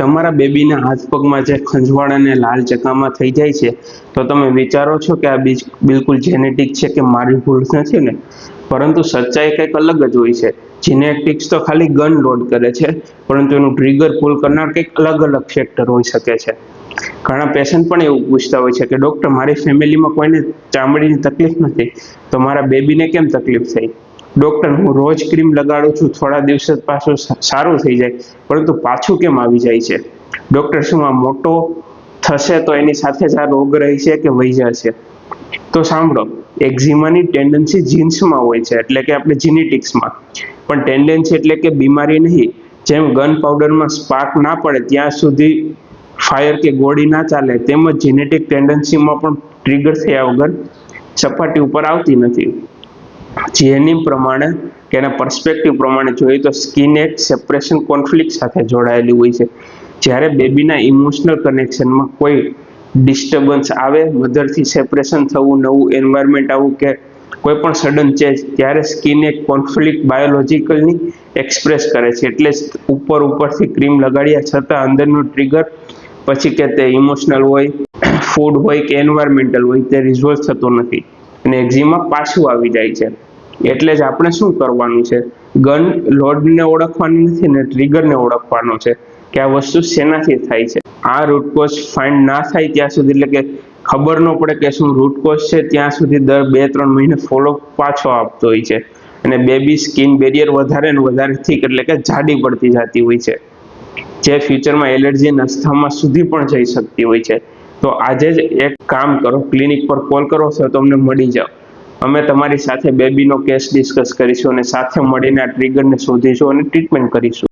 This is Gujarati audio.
તમારા બેબીના હાથ પગમાં જે ખંજવાળ અને લાલ ચકામા થઈ જાય છે તો તમે વિચારો છો કે આ બિલકુલ જેનેટિક છે કે મારી ભૂલ નથી ને? પરંતુ સચ્ચાઈ કંઈક અલગ જ હોય છે. જીનેટિક્સ તો ખાલી ગન લોડ કરે છે, પરંતુ એનું ટ્રિગર પુલ કરનાર કંઈક અલગ ફેક્ટર હોઈ શકે છે. ઘણા પેશન્ટ પણ એવું પૂછતા હોય છે કે ડૉક્ટર, મારી ફેમિલીમાં કોઈને ચામડીની તકલીફ નથી, તો મારા બેબીને કેમ તકલીફ થઈ? ડૉક્ટર, હું રોજ ક્રીમ લગાડું છું, થોડા દિવસ પાછું સારું થઈ જાય, પરંતુ પાછું કેમ આવી જાય છે? ડૉક્ટર, શું આ મોટો થશે તો એની સાથે જ આ રોગ રહેશે કે વહી જશે? તો સાંભળો, એક્ઝિમાની ટેન્ડન્સી જીન્સમાં હોય છે, એટલે કે આપણે જીનેટિક્સમાં. પણ ટેન્ડન્સી એટલે કે બીમારી નહીં. જેમ ગન પાવડરમાં સ્પાર્ક ના પડે ત્યાં સુધી ફાયર કે ગોળી ના ચાલે, તેમજ જીનેટિક ટેન્ડન્સીમાં પણ ટ્રિગર થયા વગર સપાટી ઉપર આવતી નથી. જીએનએમ પ્રમાણે કે એના પર્સપેક્ટિવ પ્રમાણે જોઈએ તો સ્કિન એક સેપરેશન કોન્ફ્લિક્ટ સાથે જોડાયેલી હોય છે. જ્યારે બેબીના ઇમોશનલ કનેક્શનમાં કોઈ ડિસ્ટર્બન્સ આવે, મધરથી સેપરેશન થવું, નવું એન્વાયરમેન્ટ આવવું કે કોઈ પણ સડન ચેન્જ, ત્યારે સ્કિન એક કોન્ફ્લિક્ટ બાયોલોજિકલની એક્સપ્રેસ કરે છે. એટલે ઉપરથી ક્રીમ લગાડ્યા છતાં અંદરનું ટ્રિગર, પછી કે તે ઇમોશનલ હોય, ફૂડ હોય કે એન્વાયરમેન્ટલ હોય, તે રિઝોલ્વ થતો નથી અને એક્ઝિમા પાછું આવી જાય છે. એટલે જ આપણે શું કરવાનું છે? ગન લોડને ઓળખવાની નથી ને ટ્રિગરને ઓળખવાનો છે કે આ વસ્તુ શેનાથી થાય છે. આ રૂટ કોઝ ફાઇન્ડ ના થાય ત્યાં સુધી, એટલે કે ખબર ન પડે કે શું રૂટ કોઝ છે, ત્યાં સુધી દર 2-3 મહિને ફોલો પાછો આપતો હોય છે. અને બેબી સ્કિન બેરિયર વધારે ને વધારે થીક, એટલે કે જાડી પડતી જતી હોય છે, જે ફ્યુચરમાં એલર્જી અને અસ્થમા સુધી પણ જઈ શકતી હોય છે. તો આજે જ એક કામ કરો, ક્લિનિક પર કોલ કરો છો તો અમને મળી જાઓ. અમે તમારી સાથે બેબીનો કેસ ડિસ્કસ કરીશું અને સાથે મળીને આ ટ્રિગરને શોધીશું અને ટ્રીટમેન્ટ કરીશું.